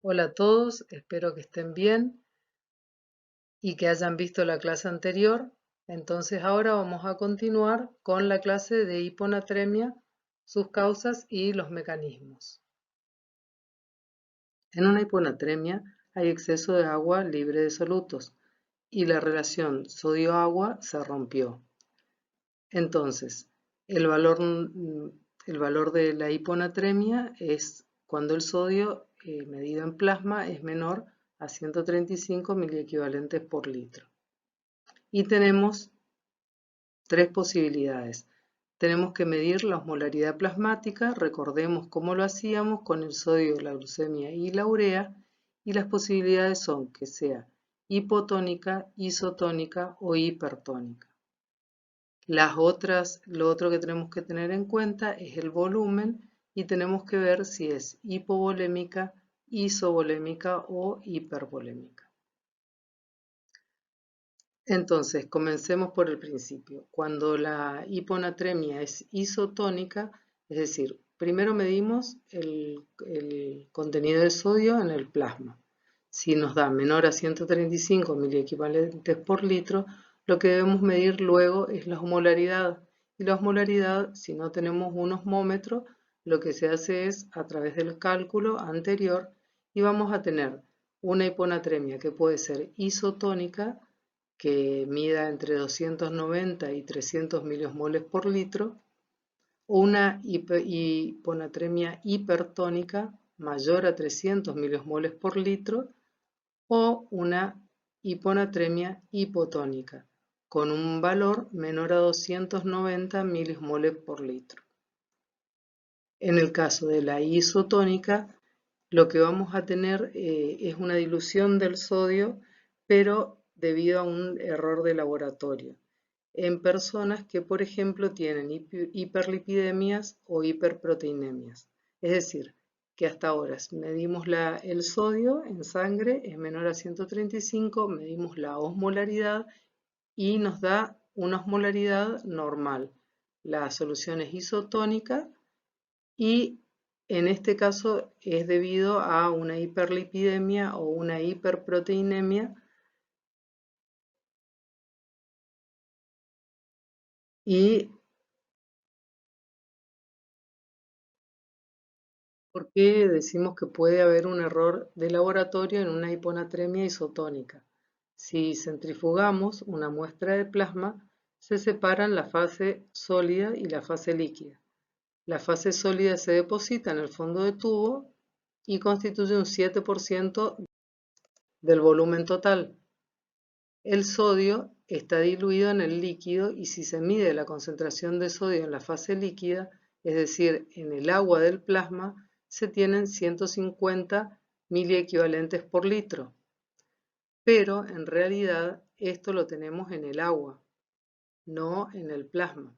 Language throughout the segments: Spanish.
Hola a todos, espero que estén bien y que hayan visto la clase anterior. Entonces ahora vamos a continuar con la clase de hiponatremia, sus causas y los mecanismos. En una hiponatremia hay exceso de agua libre de solutos y la relación sodio-agua se rompió. Entonces, el valor, el valor de la hiponatremia es cuando el sodio medido en plasma es menor a 135 miliequivalentes por litro. Y tenemos tres posibilidades. Tenemos que medir la osmolaridad plasmática, recordemos cómo lo hacíamos con el sodio, la glucemia y la urea, y las posibilidades son que sea hipotónica, isotónica o hipertónica. Lo otro que tenemos que tener en cuenta es el volumen y tenemos que ver si es hipovolémica, isovolémica o hipervolémica. Entonces, comencemos por el principio. Cuando la hiponatremia es isotónica, es decir, primero medimos el contenido de sodio en el plasma. Si nos da menor a 135 miliequivalentes por litro, lo que debemos medir luego es la osmolaridad. Y la osmolaridad, si no tenemos un osmómetro, lo que se hace es a través del cálculo anterior y vamos a tener una hiponatremia que puede ser isotónica, que mida entre 290 y 300 miliosmoles por litro, o una hiponatremia hipertónica mayor a 300 miliosmoles por litro, o una hiponatremia hipotónica con un valor menor a 290 miliosmoles por litro. En el caso de la isotónica, lo que vamos a tener es una dilución del sodio, pero debido a un error de laboratorio, en personas que, por ejemplo, tienen hiperlipidemias o hiperproteinemias. Es decir, que hasta ahora medimos el sodio en sangre, es menor a 135, medimos la osmolaridad y nos da una osmolaridad normal. La solución es isotónica y en este caso es debido a una hiperlipidemia o una hiperproteinemia y ¿por qué decimos que puede haber un error de laboratorio en una hiponatremia isotónica? Si centrifugamos una muestra de plasma, se separan la fase sólida y la fase líquida. La fase sólida se deposita en el fondo de tubo y constituye un 7% del volumen total. El sodio está diluido en el líquido y si se mide la concentración de sodio en la fase líquida, es decir, en el agua del plasma, se tienen 150 miliequivalentes por litro. Pero en realidad esto lo tenemos en el agua, no en el plasma,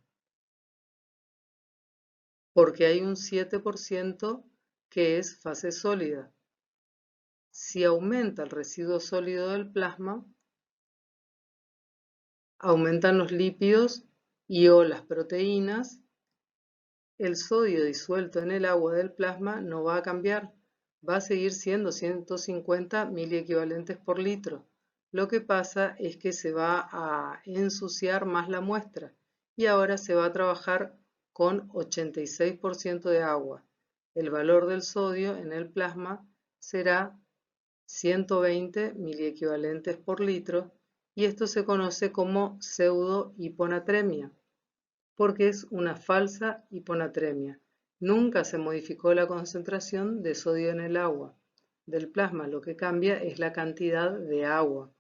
porque hay un 7% que es fase sólida. Si aumenta el residuo sólido del plasma, aumentan los lípidos y o las proteínas. El sodio disuelto en el agua del plasma no va a cambiar, va a seguir siendo 150 miliequivalentes por litro. Lo que pasa es que se va a ensuciar más la muestra y ahora se va a trabajar con 86% de agua. El valor del sodio en el plasma será 120 miliequivalentes por litro y esto se conoce como pseudo-hiponatremia, porque es una falsa hiponatremia. Nunca se modificó la concentración de sodio en el agua del plasma, lo que cambia es la cantidad de agua.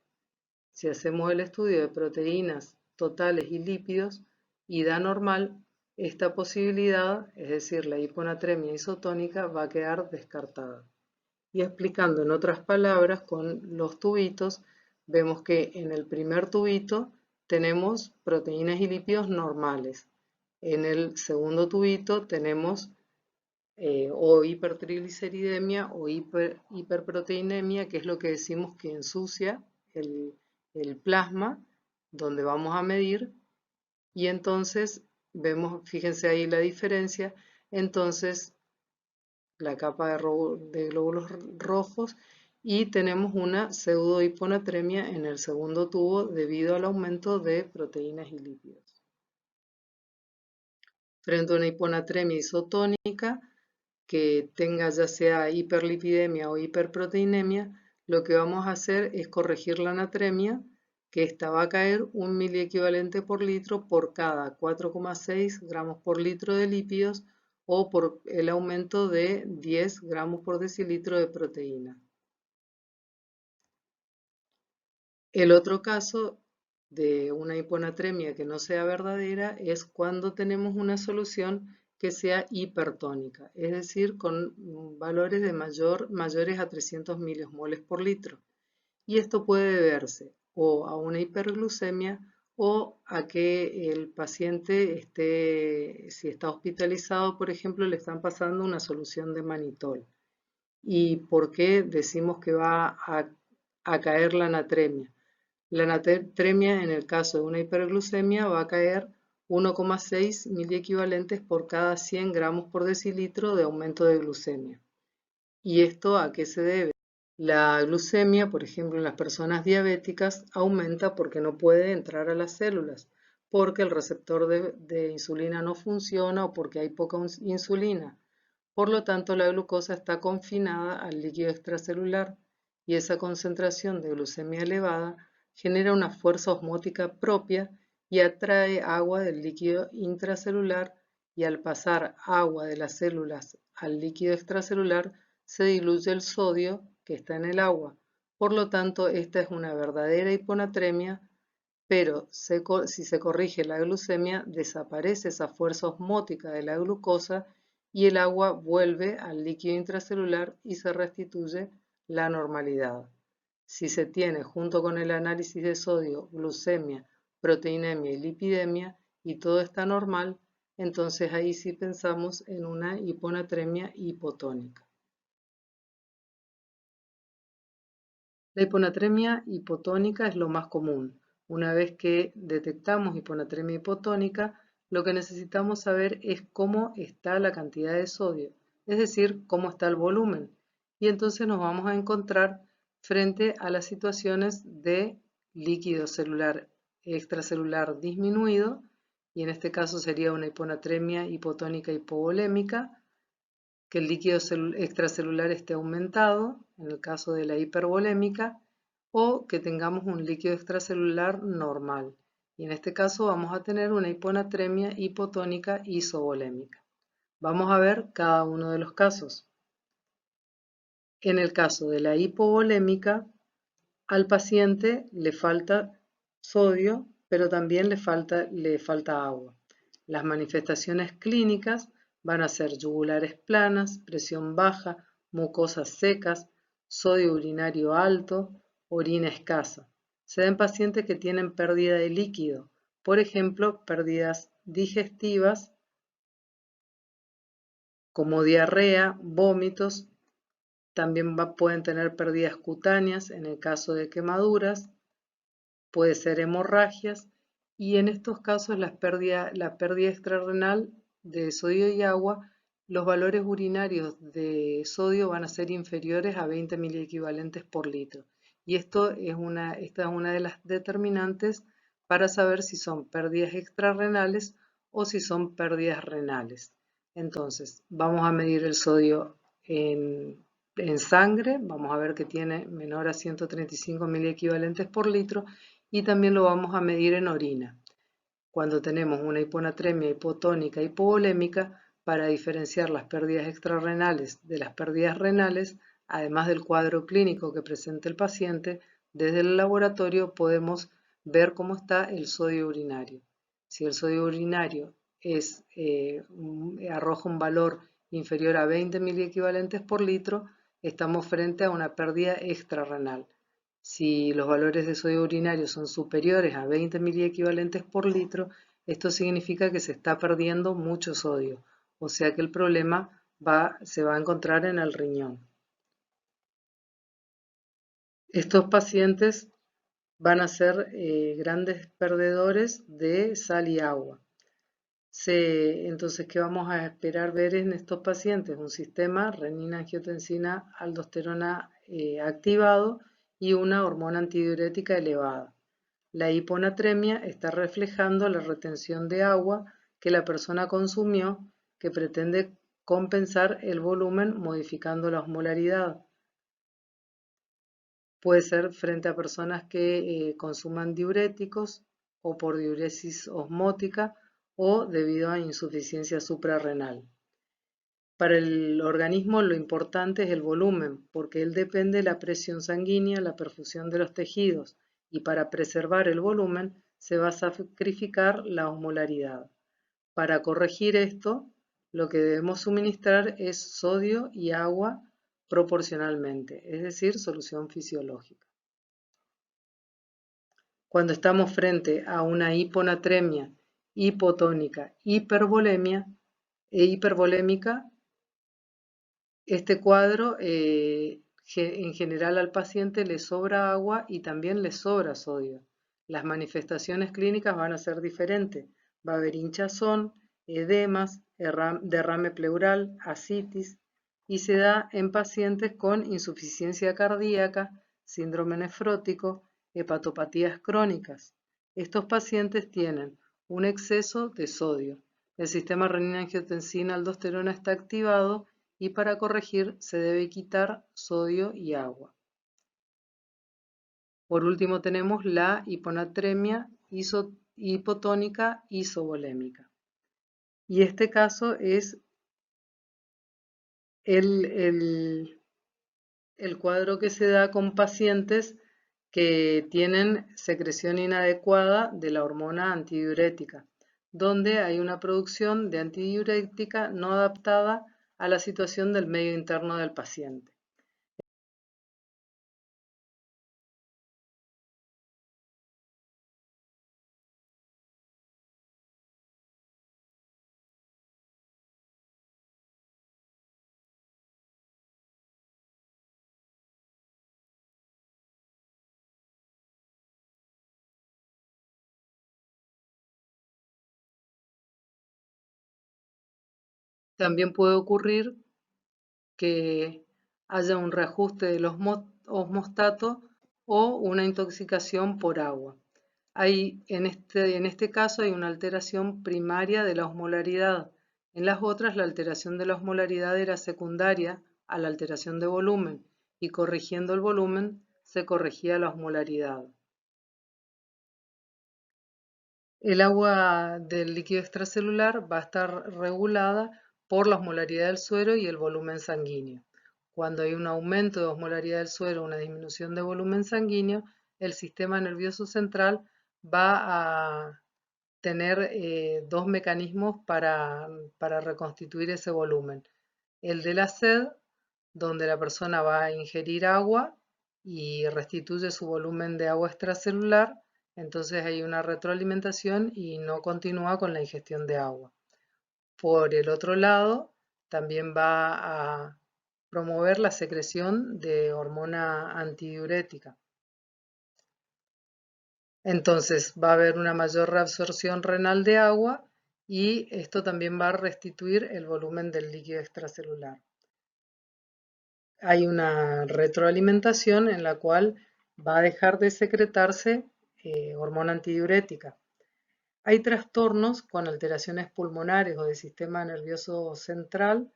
Si hacemos el estudio de proteínas totales y lípidos y da normal, esta posibilidad, es decir, la hiponatremia isotónica, va a quedar descartada. Y explicando en otras palabras, con los tubitos, vemos que en el primer tubito tenemos proteínas y lípidos normales. En el segundo tubito tenemos o hipertrigliceridemia o hiperproteinemia, que es lo que decimos que ensucia el, el plasma donde vamos a medir. Y entonces vemos, fíjense ahí la diferencia, entonces la capa de glóbulos rojos, y tenemos una pseudohiponatremia en el segundo tubo debido al aumento de proteínas y lípidos. Frente a una hiponatremia isotónica que tenga ya sea hiperlipidemia o hiperproteinemia, lo que vamos a hacer es corregir la anatremia, que esta va a caer 1 miliequivalente por litro por cada 4,6 gramos por litro de lípidos o por el aumento de 10 gramos por decilitro de proteína. El otro caso de una hiponatremia que no sea verdadera es cuando tenemos una solución que sea hipertónica, es decir, con valores de mayores a 300 miliosmoles por litro. Y esto puede deberse o a una hiperglucemia o a que el paciente si está hospitalizado, por ejemplo, le están pasando una solución de manitol. ¿Y por qué decimos que va a caer la anatremia? La anatremia en el caso de una hiperglucemia va a caer 1,6 miliequivalentes por cada 100 gramos por decilitro de aumento de glucemia. ¿Y esto a qué se debe? La glucemia, por ejemplo, en las personas diabéticas aumenta porque no puede entrar a las células, porque el receptor de insulina no funciona o porque hay poca insulina. Por lo tanto, la glucosa está confinada al líquido extracelular y esa concentración de glucemia elevada genera una fuerza osmótica propia y atrae agua del líquido intracelular, y al pasar agua de las células al líquido extracelular se diluye el sodio que está en el agua. Por lo tanto, esta es una verdadera hiponatremia, pero si se corrige la glucemia, desaparece esa fuerza osmótica de la glucosa y el agua vuelve al líquido intracelular y se restituye la normalidad. Si se tiene junto con el análisis de sodio, glucemia, proteinemia y lipidemia y todo está normal, entonces ahí sí pensamos en una hiponatremia hipotónica. La hiponatremia hipotónica es lo más común. Una vez que detectamos hiponatremia hipotónica, lo que necesitamos saber es cómo está la cantidad de sodio, es decir, cómo está el volumen. Y entonces nos vamos a encontrar frente a las situaciones de líquido celular extracelular disminuido, y en este caso sería una hiponatremia hipotónica hipovolémica, que el líquido extracelular esté aumentado, en el caso de la hipervolémica, o que tengamos un líquido extracelular normal. Y en este caso vamos a tener una hiponatremia hipotónica isovolémica. Vamos a ver cada uno de los casos. En el caso de la hipovolémica, al paciente le falta sodio, pero también le falta agua. Las manifestaciones clínicas van a ser yugulares planas, presión baja, mucosas secas, sodio urinario alto, orina escasa. Se da en pacientes que tienen pérdida de líquido, por ejemplo, pérdidas digestivas como diarrea, vómitos. También pueden tener pérdidas cutáneas en el caso de quemaduras, puede ser hemorragias, y en estos casos la pérdida extrarrenal de sodio y agua, los valores urinarios de sodio van a ser inferiores a 20 miliequivalentes por litro. Y esta es una de las determinantes para saber si son pérdidas extrarrenales o si son pérdidas renales. Entonces, vamos a medir el sodio en sangre, vamos a ver que tiene menor a 135 miliequivalentes por litro, y también lo vamos a medir en orina. Cuando tenemos una hiponatremia hipotónica hipovolémica, para diferenciar las pérdidas extrarrenales de las pérdidas renales, además del cuadro clínico que presenta el paciente, desde el laboratorio podemos ver cómo está el sodio urinario. Si el sodio urinario arroja un valor inferior a 20 miliequivalentes por litro, estamos frente a una pérdida extrarrenal. Si los valores de sodio urinario son superiores a 20 miliequivalentes por litro, esto significa que se está perdiendo mucho sodio, o sea que el problema se va a encontrar en el riñón. Estos pacientes van a ser grandes perdedores de sal y agua. Entonces, ¿qué vamos a esperar ver en estos pacientes? Un sistema renina-angiotensina-aldosterona activado y una hormona antidiurética elevada. La hiponatremia está reflejando la retención de agua que la persona consumió, que pretende compensar el volumen modificando la osmolaridad. Puede ser frente a personas que consuman diuréticos o por diuresis osmótica o debido a insuficiencia suprarrenal. Para el organismo lo importante es el volumen, porque él depende de la presión sanguínea, la perfusión de los tejidos, y para preservar el volumen se va a sacrificar la osmolaridad. Para corregir esto, lo que debemos suministrar es sodio y agua proporcionalmente, es decir, solución fisiológica. Cuando estamos frente a una hiponatremia, hipotónica, hipervolémica, este cuadro en general al paciente le sobra agua y también le sobra sodio. Las manifestaciones clínicas van a ser diferentes. Va a haber hinchazón, edemas, derrame pleural, ascitis y se da en pacientes con insuficiencia cardíaca, síndrome nefrótico, hepatopatías crónicas. Estos pacientes tienen un exceso de sodio. El sistema renina-angiotensina-aldosterona está activado y para corregir se debe quitar sodio y agua. Por último tenemos la hiponatremia hipotónica isovolémica. Y este caso es el cuadro que se da con pacientes que tienen secreción inadecuada de la hormona antidiurética, donde hay una producción de antidiurética no adaptada a la situación del medio interno del paciente. También puede ocurrir que haya un reajuste del osmostato o una intoxicación por agua. En este caso hay una alteración primaria de la osmolaridad. En las otras la alteración de la osmolaridad era secundaria a la alteración de volumen y corrigiendo el volumen se corregía la osmolaridad. El agua del líquido extracelular va a estar regulada por la osmolaridad del suero y el volumen sanguíneo. Cuando hay un aumento de osmolaridad del suero, una disminución de volumen sanguíneo, el sistema nervioso central va a tener dos mecanismos para reconstituir ese volumen. El de la sed, donde la persona va a ingerir agua y restituye su volumen de agua extracelular, entonces hay una retroalimentación y no continúa con la ingestión de agua. Por el otro lado, también va a promover la secreción de hormona antidiurética. Entonces va a haber una mayor reabsorción renal de agua y esto también va a restituir el volumen del líquido extracelular. Hay una retroalimentación en la cual va a dejar de secretarse hormona antidiurética. Hay trastornos con alteraciones pulmonares o del sistema nervioso central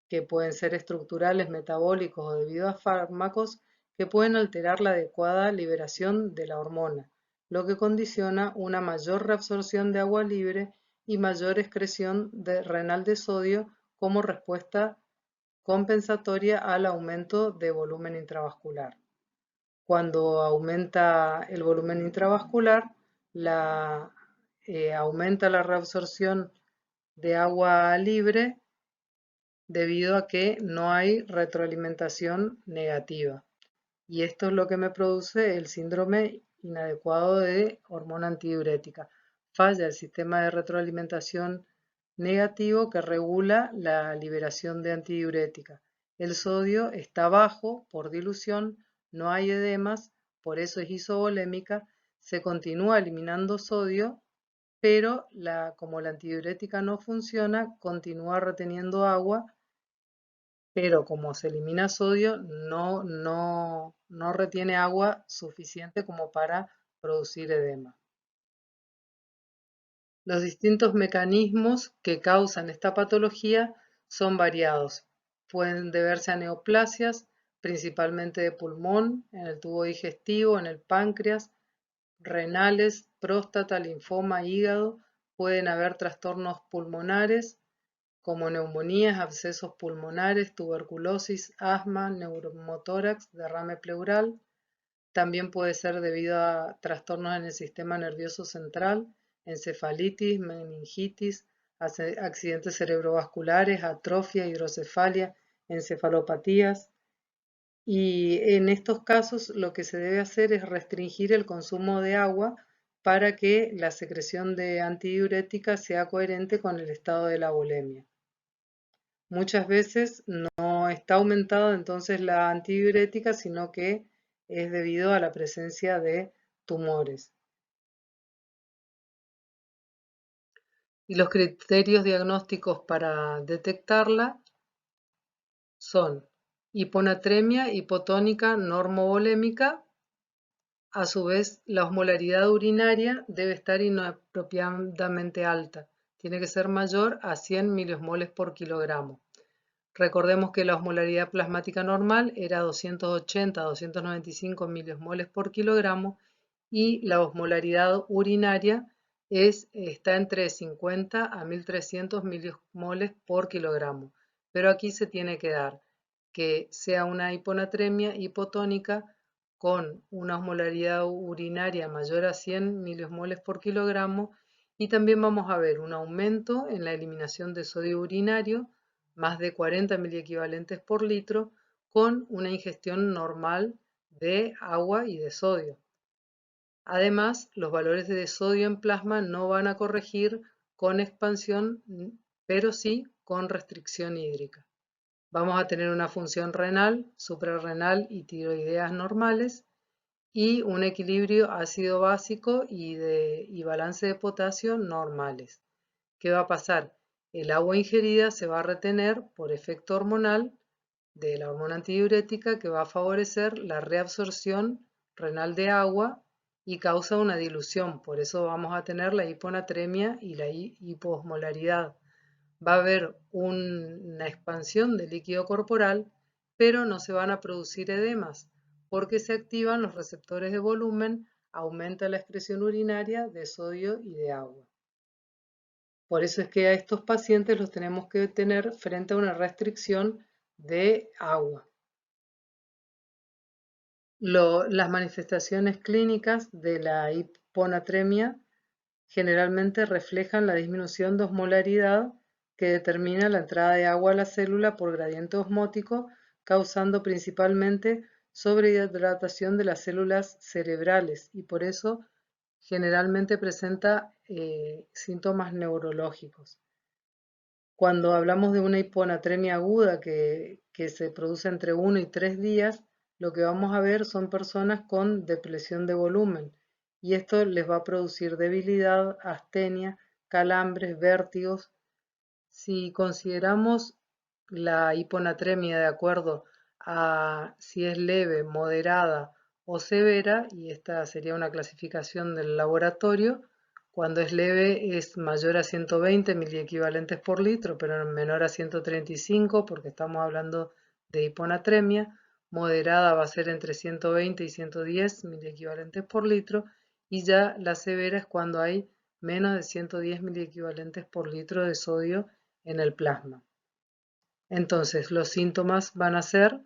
que pueden ser estructurales, metabólicos o debido a fármacos que pueden alterar la adecuada liberación de la hormona, lo que condiciona una mayor reabsorción de agua libre y mayor excreción renal de sodio como respuesta compensatoria al aumento de volumen intravascular. Cuando aumenta el volumen intravascular, aumenta la reabsorción de agua libre debido a que no hay retroalimentación negativa. Y esto es lo que me produce el síndrome inadecuado de hormona antidiurética. Falla el sistema de retroalimentación negativo que regula la liberación de antidiurética. El sodio está bajo por dilución, no hay edemas, por eso es isovolémica, se continúa eliminando sodio pero como la antidiurética no funciona, continúa reteniendo agua, pero como se elimina sodio, no retiene agua suficiente como para producir edema. Los distintos mecanismos que causan esta patología son variados. Pueden deberse a neoplasias, principalmente de pulmón, en el tubo digestivo, en el páncreas, renales, próstata, linfoma, hígado. Pueden haber trastornos pulmonares como neumonías, abscesos pulmonares, tuberculosis, asma, neumotórax, derrame pleural. También puede ser debido a trastornos en el sistema nervioso central, encefalitis, meningitis, accidentes cerebrovasculares, atrofia, hidrocefalia, encefalopatías. Y en estos casos lo que se debe hacer es restringir el consumo de agua para que la secreción de antidiurética sea coherente con el estado de la bulimia. Muchas veces no está aumentada entonces la antidiurética, sino que es debido a la presencia de tumores. Y los criterios diagnósticos para detectarla son hiponatremia hipotónica normovolémica. A su vez, la osmolaridad urinaria debe estar inapropiadamente alta. Tiene que ser mayor a 100 miliosmoles por kilogramo. Recordemos que la osmolaridad plasmática normal era 280 a 295 miliosmoles por kilogramo y la osmolaridad urinaria está entre 50 a 1300 miliosmoles por kilogramo. Pero aquí se tiene que dar que sea una hiponatremia hipotónica con una osmolaridad urinaria mayor a 100 miliosmoles por kilogramo, y también vamos a ver un aumento en la eliminación de sodio urinario, más de 40 miliequivalentes por litro, con una ingestión normal de agua y de sodio. Además, los valores de sodio en plasma no van a corregir con expansión, pero sí con restricción hídrica. Vamos a tener una función renal, suprarrenal y tiroideas normales y un equilibrio ácido básico y balance de potasio normales. ¿Qué va a pasar? El agua ingerida se va a retener por efecto hormonal de la hormona antidiurética, que va a favorecer la reabsorción renal de agua y causa una dilución. Por eso vamos a tener la hiponatremia y la hiposmolaridad. Va a haber una expansión del líquido corporal, pero no se van a producir edemas porque se activan los receptores de volumen, aumenta la excreción urinaria de sodio y de agua. Por eso es que a estos pacientes los tenemos que tener frente a una restricción de agua. Las manifestaciones clínicas de la hiponatremia generalmente reflejan la disminución de osmolaridad que determina la entrada de agua a la célula por gradiente osmótico, causando principalmente sobrehidratación de las células cerebrales, y por eso generalmente presenta síntomas neurológicos. Cuando hablamos de una hiponatremia aguda que se produce entre 1 y 3 días, lo que vamos a ver son personas con depresión de volumen, y esto les va a producir debilidad, astenia, calambres, vértigos. Si consideramos la hiponatremia de acuerdo a si es leve, moderada o severa, y esta sería una clasificación del laboratorio, cuando es leve es mayor a 120 miliequivalentes por litro, pero menor a 135 porque estamos hablando de hiponatremia. Moderada va a ser entre 120 y 110 miliequivalentes por litro, y ya la severa es cuando hay menos de 110 miliequivalentes por litro de sodio en el plasma. Entonces, los síntomas van a ser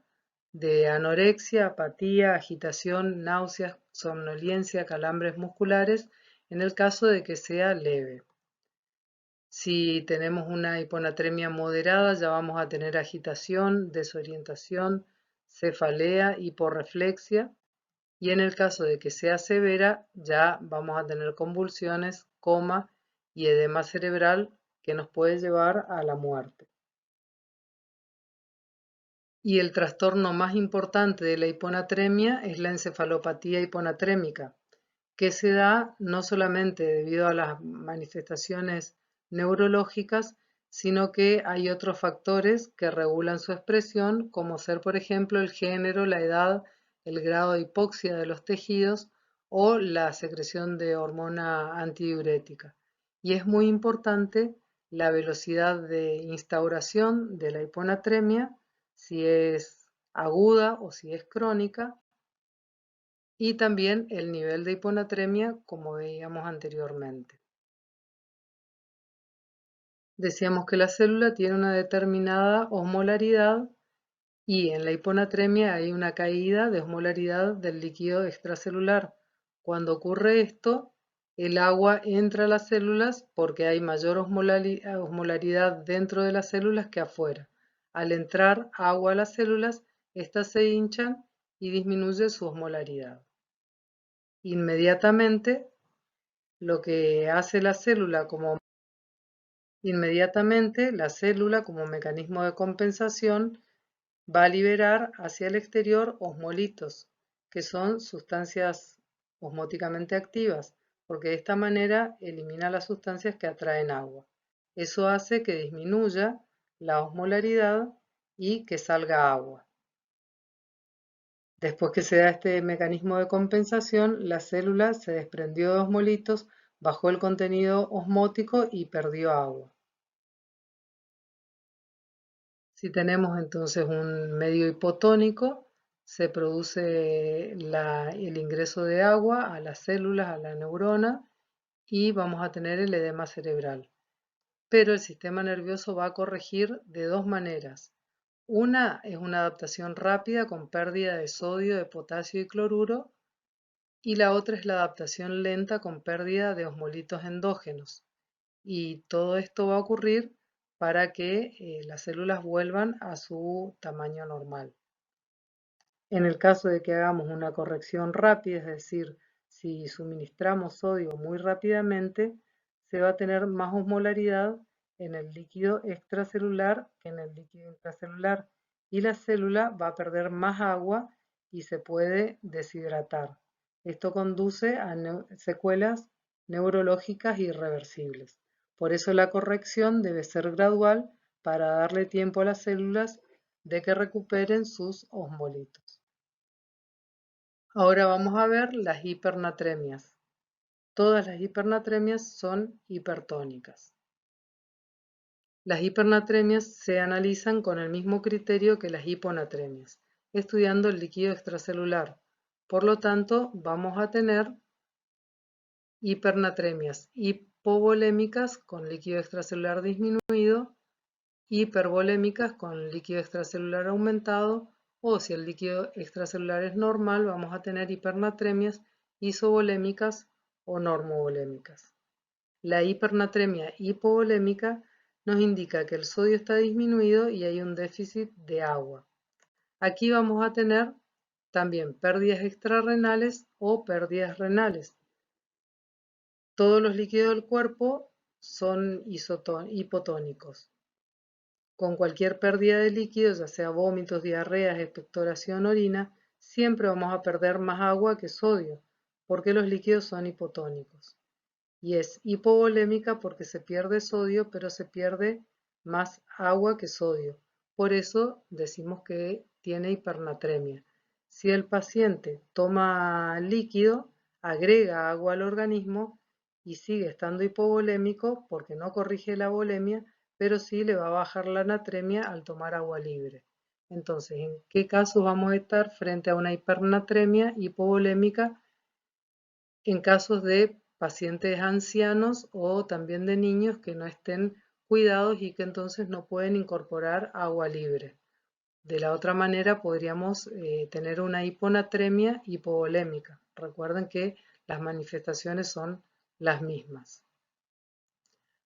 de anorexia, apatía, agitación, náuseas, somnolencia, calambres musculares, en el caso de que sea leve. Si tenemos una hiponatremia moderada, ya vamos a tener agitación, desorientación, cefalea, hiporreflexia, y en el caso de que sea severa, ya vamos a tener convulsiones, coma y edema cerebral que nos puede llevar a la muerte. Y el trastorno más importante de la hiponatremia es la encefalopatía hiponatrémica. que se da no solamente debido a las manifestaciones neurológicas, sino que hay otros factores que regulan su expresión, como ser, por ejemplo, el género, la edad, el grado de hipoxia de los tejidos o la secreción de hormona antidiurética. Y es muy importante la velocidad de instauración de la hiponatremia, si es aguda o si es crónica, y también el nivel de hiponatremia, como veíamos anteriormente. Decíamos que la célula tiene una determinada osmolaridad y en la hiponatremia hay una caída de osmolaridad del líquido extracelular. Cuando ocurre esto, el agua entra a las células porque hay mayor osmolaridad dentro de las células que afuera. Al entrar agua a las células, éstas se hinchan y disminuye su osmolaridad. Inmediatamente, lo que hace inmediatamente la célula como mecanismo de compensación va a liberar hacia el exterior osmolitos, que son sustancias osmóticamente activas, porque de esta manera elimina las sustancias que atraen agua. Eso hace que disminuya la osmolaridad y que salga agua. Después que se da este mecanismo de compensación, la célula se desprendió de osmolitos, bajó el contenido osmótico y perdió agua. Si tenemos entonces un medio hipotónico, se produce el ingreso de agua a las células, a la neurona, y vamos a tener el edema cerebral. Pero el sistema nervioso va a corregir de dos maneras. Una es una adaptación rápida con pérdida de sodio, de potasio y cloruro, y la otra es la adaptación lenta con pérdida de osmolitos endógenos. Y todo esto va a ocurrir para que las células vuelvan a su tamaño normal. En el caso de que hagamos una corrección rápida, es decir, si suministramos sodio muy rápidamente, se va a tener más osmolaridad en el líquido extracelular que en el líquido intracelular y la célula va a perder más agua y se puede deshidratar. Esto conduce a secuelas neurológicas irreversibles. Por eso la corrección debe ser gradual para darle tiempo a las células de que recuperen sus osmolitos. Ahora vamos a ver las hipernatremias. Todas las hipernatremias son hipertónicas. Las hipernatremias se analizan con el mismo criterio que las hiponatremias, estudiando el líquido extracelular. Por lo tanto, vamos a tener hipernatremias hipovolémicas con líquido extracelular disminuido, hipervolémicas con líquido extracelular aumentado, o si el líquido extracelular es normal, vamos a tener hipernatremias isovolémicas o normovolémicas. La hipernatremia hipovolémica nos indica que el sodio está disminuido y hay un déficit de agua. Aquí vamos a tener también pérdidas extrarrenales o pérdidas renales. Todos los líquidos del cuerpo son hipotónicos. Con cualquier pérdida de líquidos, ya sea vómitos, diarreas, expectoración, orina, siempre vamos a perder más agua que sodio, porque los líquidos son hipotónicos. Y es hipovolémica porque se pierde sodio, pero se pierde más agua que sodio. Por eso decimos que tiene hipernatremia. Si el paciente toma líquido, agrega agua al organismo y sigue estando hipovolémico porque no corrige la volemia, pero sí le va a bajar la natremia al tomar agua libre. Entonces, ¿en qué casos vamos a estar frente a una hipernatremia hipovolémica? En casos de pacientes ancianos o también de niños que no estén cuidados y que entonces no pueden incorporar agua libre. De la otra manera podríamos tener una hiponatremia hipovolémica. Recuerden que las manifestaciones son las mismas.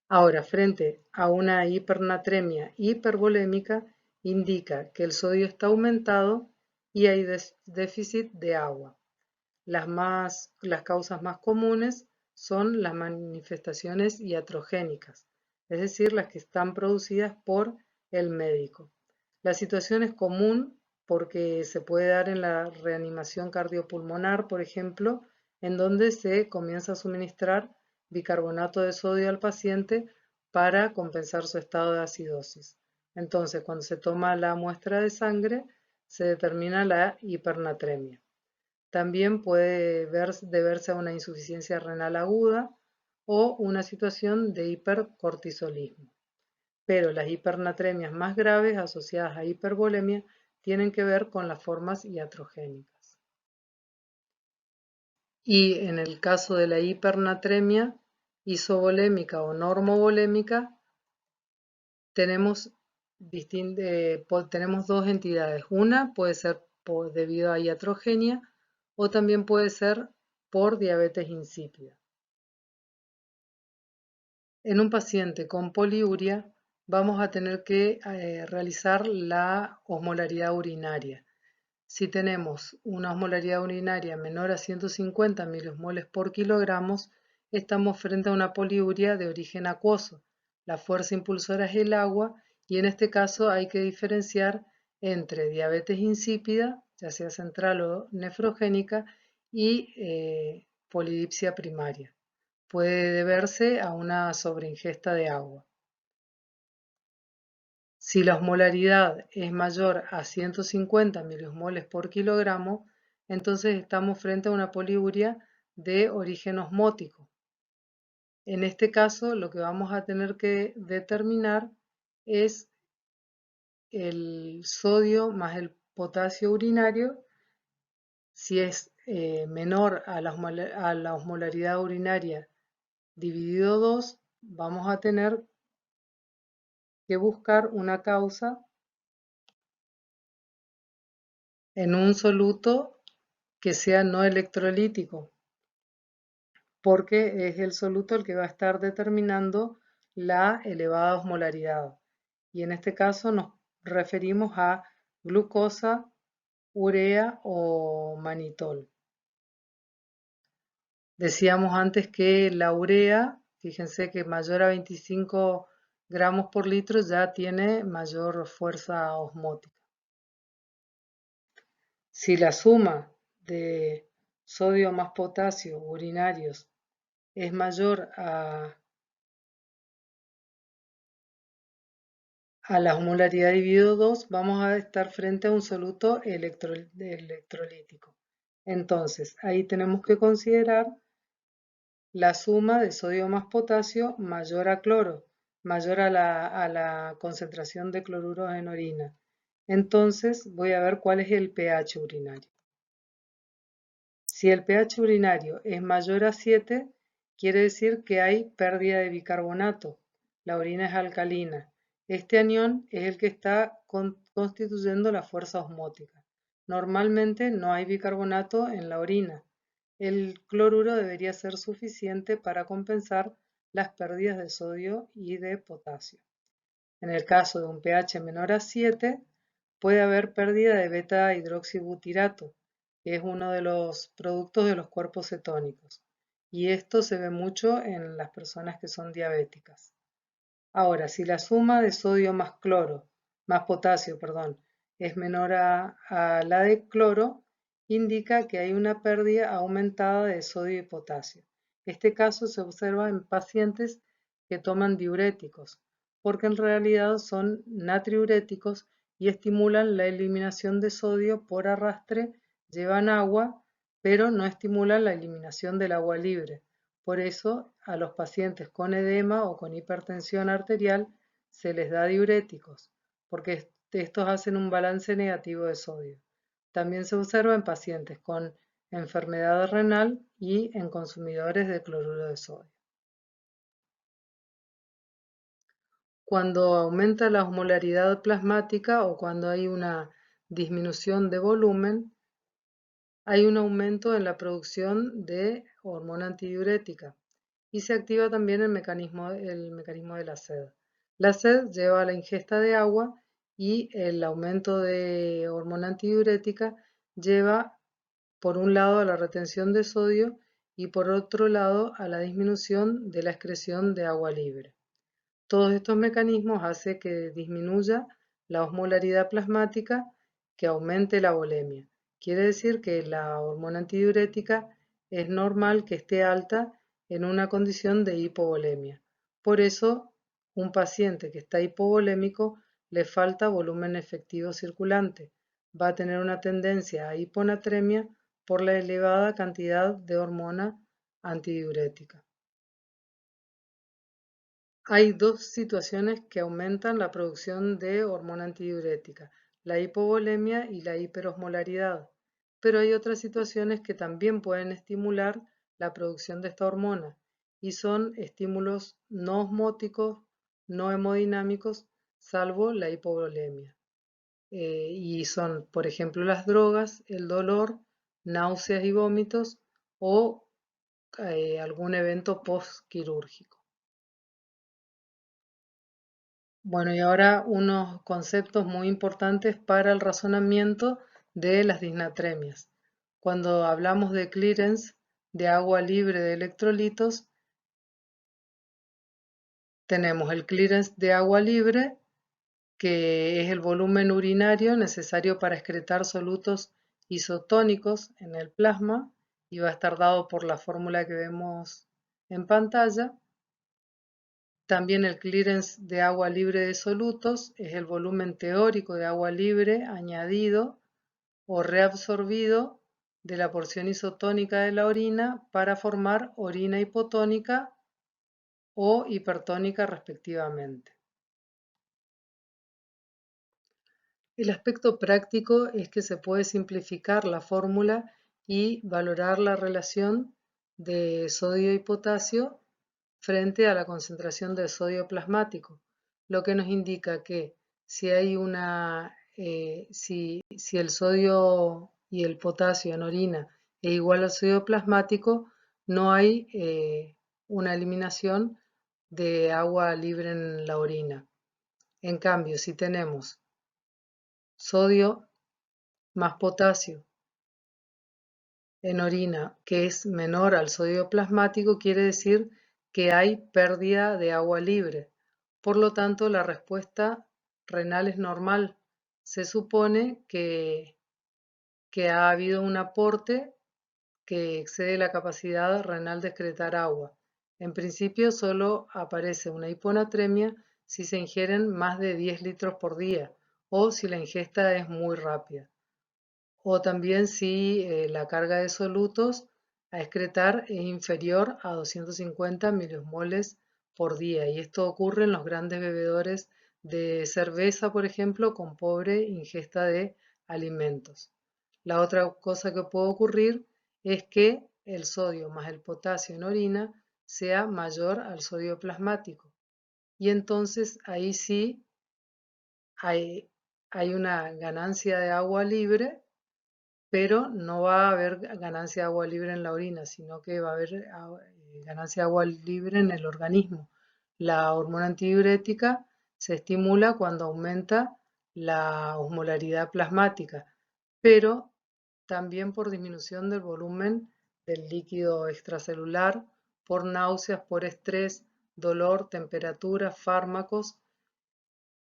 Ahora, frente a una hipernatremia hipervolémica, indica que el sodio está aumentado y hay déficit de agua. Las causas más comunes son las manifestaciones iatrogénicas, es decir, las que están producidas por el médico. La situación es común porque se puede dar en la reanimación cardiopulmonar, por ejemplo, en donde se comienza a suministrar bicarbonato de sodio al paciente para compensar su estado de acidosis. Entonces, cuando se toma la muestra de sangre, se determina la hipernatremia. También puede deberse a una insuficiencia renal aguda o una situación de hipercortisolismo. Pero las hipernatremias más graves asociadas a hipervolemia tienen que ver con las formas iatrogénicas. Y en el caso de la hipernatremia isovolémica o normovolémica, tenemos, tenemos dos entidades. Una puede ser debido a iatrogenia o también puede ser por diabetes insípida. En un paciente con poliuria vamos a tener que realizar la osmolaridad urinaria. Si tenemos una osmolaridad urinaria menor a 150 milimoles por kilogramos, estamos frente a una poliuria de origen acuoso. La fuerza impulsora es el agua y en este caso hay que diferenciar entre diabetes insípida, ya sea central o nefrogénica, y polidipsia primaria. Puede deberse a una sobreingesta de agua. Si la osmolaridad es mayor a 150 milimoles por kilogramo, entonces estamos frente a una poliuria de origen osmótico. En este caso, lo que vamos a tener que determinar es el sodio más el potasio urinario. Si es menor a la osmolaridad urinaria dividido 2, vamos a tener que buscar una causa en un soluto que sea no electrolítico, porque es el soluto el que va a estar determinando la elevada osmolaridad. Y en este caso nos referimos a glucosa, urea o manitol. Decíamos antes que la urea, fíjense que mayor a 25 gramos por litro ya tiene mayor fuerza osmótica. Si la suma de sodio más potasio urinarios es mayor a la osmolaridad dividido 2, vamos a estar frente a un soluto electrolítico. Entonces, ahí tenemos que considerar la suma de sodio más potasio mayor a cloro, mayor a la concentración de cloruros en orina. Entonces, voy a ver cuál es el pH urinario. Si el pH urinario es mayor a 7, quiere decir que hay pérdida de bicarbonato. La orina es alcalina. Este anión es el que está constituyendo la fuerza osmótica. Normalmente no hay bicarbonato en la orina. El cloruro debería ser suficiente para compensar las pérdidas de sodio y de potasio. En el caso de un pH menor a 7, puede haber pérdida de beta-hidroxibutirato, que es uno de los productos de los cuerpos cetónicos. Y esto se ve mucho en las personas que son diabéticas. Ahora, si la suma de sodio más potasio, es menor a la de cloro, indica que hay una pérdida aumentada de sodio y potasio. Este caso se observa en pacientes que toman diuréticos, porque en realidad son natriuréticos y estimulan la eliminación de sodio por arrastre, llevan agua, pero no estimulan la eliminación del agua libre. Por eso, a los pacientes con edema o con hipertensión arterial se les da diuréticos, porque estos hacen un balance negativo de sodio. También se observa en pacientes con enfermedad renal y en consumidores de cloruro de sodio. Cuando aumenta la osmolaridad plasmática o cuando hay una disminución de volumen, hay un aumento en la producción de hormona antidiurética y se activa también el mecanismo de la sed. La sed lleva a la ingesta de agua y el aumento de hormona antidiurética lleva por un lado a la retención de sodio y por otro lado a la disminución de la excreción de agua libre. Todos estos mecanismos hacen que disminuya la osmolaridad plasmática, que aumente la volemia. Quiere decir que la hormona antidiurética es normal que esté alta en una condición de hipovolemia. Por eso, un paciente que está hipovolémico le falta volumen efectivo circulante. Va a tener una tendencia a hiponatremia por la elevada cantidad de hormona antidiurética. Hay dos situaciones que aumentan la producción de hormona antidiurética, la hipovolemia y la hiperosmolaridad, pero hay otras situaciones que también pueden estimular la producción de esta hormona y son estímulos no osmóticos, no hemodinámicos, salvo la hipovolemia. Y son, por ejemplo, las drogas, el dolor, náuseas y vómitos o algún evento postquirúrgico. Bueno, y ahora unos conceptos muy importantes para el razonamiento de las disnatremias. Cuando hablamos de clearance de agua libre de electrolitos, tenemos el clearance de agua libre, que es el volumen urinario necesario para excretar solutos isotónicos en el plasma y va a estar dado por la fórmula que vemos en pantalla. También el clearance de agua libre de solutos es el volumen teórico de agua libre añadido o reabsorbido de la porción isotónica de la orina para formar orina hipotónica o hipertónica respectivamente. El aspecto práctico es que se puede simplificar la fórmula y valorar la relación de sodio y potasio frente a la concentración de sodio plasmático, lo que nos indica que si hay si el sodio y el potasio en orina es igual al sodio plasmático, no hay una eliminación de agua libre en la orina. En cambio, si tenemos sodio más potasio en orina que es menor al sodio plasmático, quiere decir que hay pérdida de agua libre. Por lo tanto, la respuesta renal es normal. Se supone que ha habido un aporte que excede la capacidad renal de excretar agua. En principio, solo aparece una hiponatremia si se ingieren más de 10 litros por día o si la ingesta es muy rápida. O también si la carga de solutos a excretar es inferior a 250 miliosmoles por día. Y esto ocurre en los grandes bebedores de cerveza, por ejemplo, con pobre ingesta de alimentos. La otra cosa que puede ocurrir es que el sodio más el potasio en orina sea mayor al sodio plasmático. Y entonces ahí sí hay una ganancia de agua libre, pero no va a haber ganancia de agua libre en la orina, sino que va a haber ganancia de agua libre en el organismo. La hormona antidiurética se estimula cuando aumenta la osmolaridad plasmática, pero también por disminución del volumen del líquido extracelular, por náuseas, por estrés, dolor, temperatura, fármacos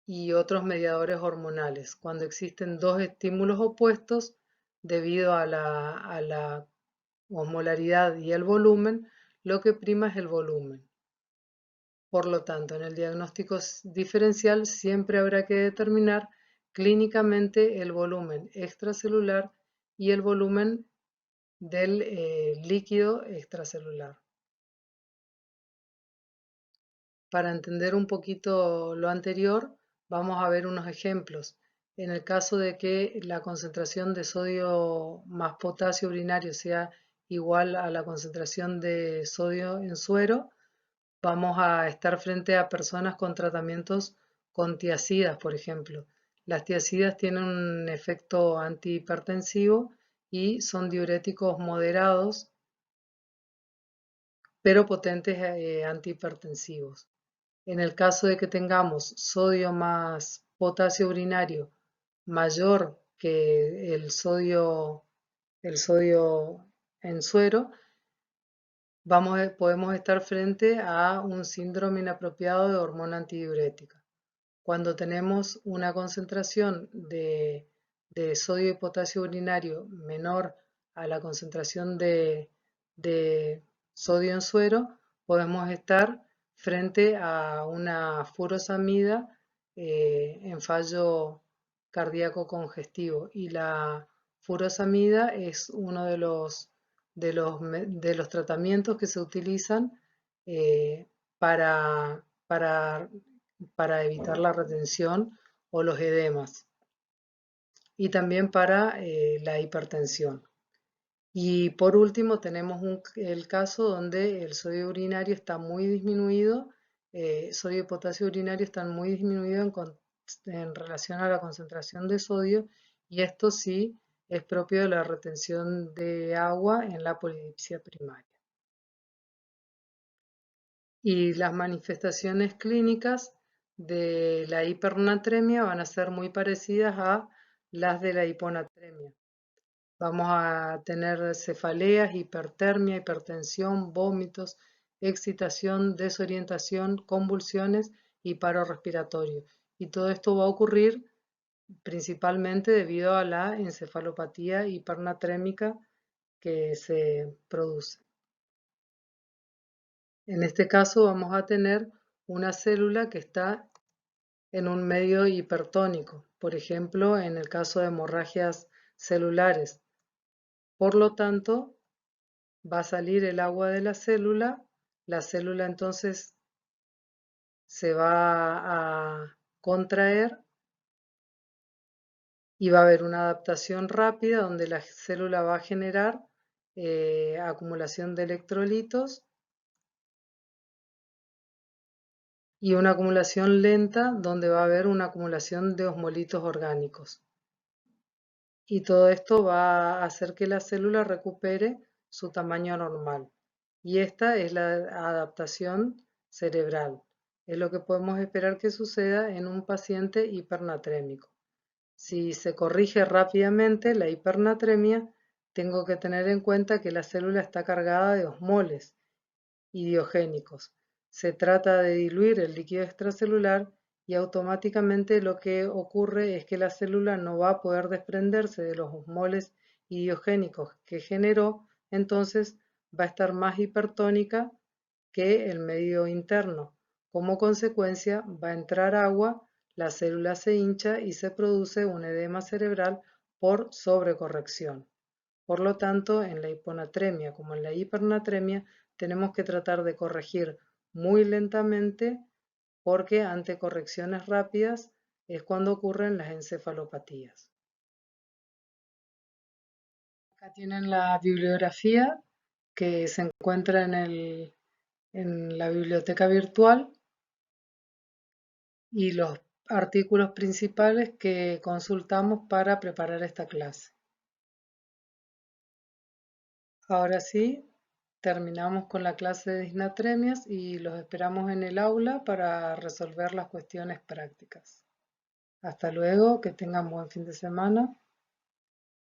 y otros mediadores hormonales. Cuando existen dos estímulos opuestos, debido a la osmolaridad y el volumen, lo que prima es el volumen. Por lo tanto, en el diagnóstico diferencial siempre habrá que determinar clínicamente el volumen extracelular y el volumen del líquido extracelular. Para entender un poquito lo anterior, vamos a ver unos ejemplos. En el caso de que la concentración de sodio más potasio urinario sea igual a la concentración de sodio en suero, vamos a estar frente a personas con tratamientos con tiazidas, por ejemplo. Las tiazidas tienen un efecto antihipertensivo y son diuréticos moderados, pero potentes antihipertensivos. En el caso de que tengamos sodio más potasio urinario mayor que el sodio en suero, podemos estar frente a un síndrome inapropiado de hormona antidiurética. Cuando tenemos una concentración de sodio y potasio urinario menor a la concentración de de sodio en suero, podemos estar frente a una furosamida en fallo cardíaco congestivo. Y la furosamida es uno de los tratamientos que se utilizan eh, para, para, para evitar la retención o los edemas y también para la hipertensión. Y por último tenemos el caso donde el sodio urinario está muy disminuido, sodio y potasio urinario están muy disminuidos en relación a la concentración de sodio, y esto sí es propio de la retención de agua en la polidipsia primaria. Y las manifestaciones clínicas de la hipernatremia van a ser muy parecidas a las de la hiponatremia. Vamos a tener cefaleas, hipertermia, hipertensión, vómitos, excitación, desorientación, convulsiones y paro respiratorio. Y todo esto va a ocurrir principalmente debido a la encefalopatía hipernatrémica que se produce. En este caso vamos a tener una célula que está en un medio hipertónico, por ejemplo, en el caso de hemorragias celulares. Por lo tanto, va a salir el agua de la célula entonces se va a contraer y va a haber una adaptación rápida donde la célula va a generar acumulación de electrolitos y una acumulación lenta donde va a haber una acumulación de osmolitos orgánicos. Y todo esto va a hacer que la célula recupere su tamaño normal. Y esta es la adaptación cerebral. Es lo que podemos esperar que suceda en un paciente hipernatrémico. Si se corrige rápidamente la hipernatremia, tengo que tener en cuenta que la célula está cargada de osmoles idiogénicos. Se trata de diluir el líquido extracelular y automáticamente lo que ocurre es que la célula no va a poder desprenderse de los osmoles idiogénicos que generó, entonces va a estar más hipertónica que el medio interno. Como consecuencia va a entrar agua, la célula se hincha y se produce un edema cerebral por sobrecorrección. Por lo tanto, en la hiponatremia como en la hipernatremia tenemos que tratar de corregir muy lentamente porque ante correcciones rápidas es cuando ocurren las encefalopatías. Acá tienen la bibliografía que se encuentra en la biblioteca virtual y los artículos principales que consultamos para preparar esta clase. Ahora sí, terminamos con la clase de disnatremias y los esperamos en el aula para resolver las cuestiones prácticas. Hasta luego, que tengan buen fin de semana.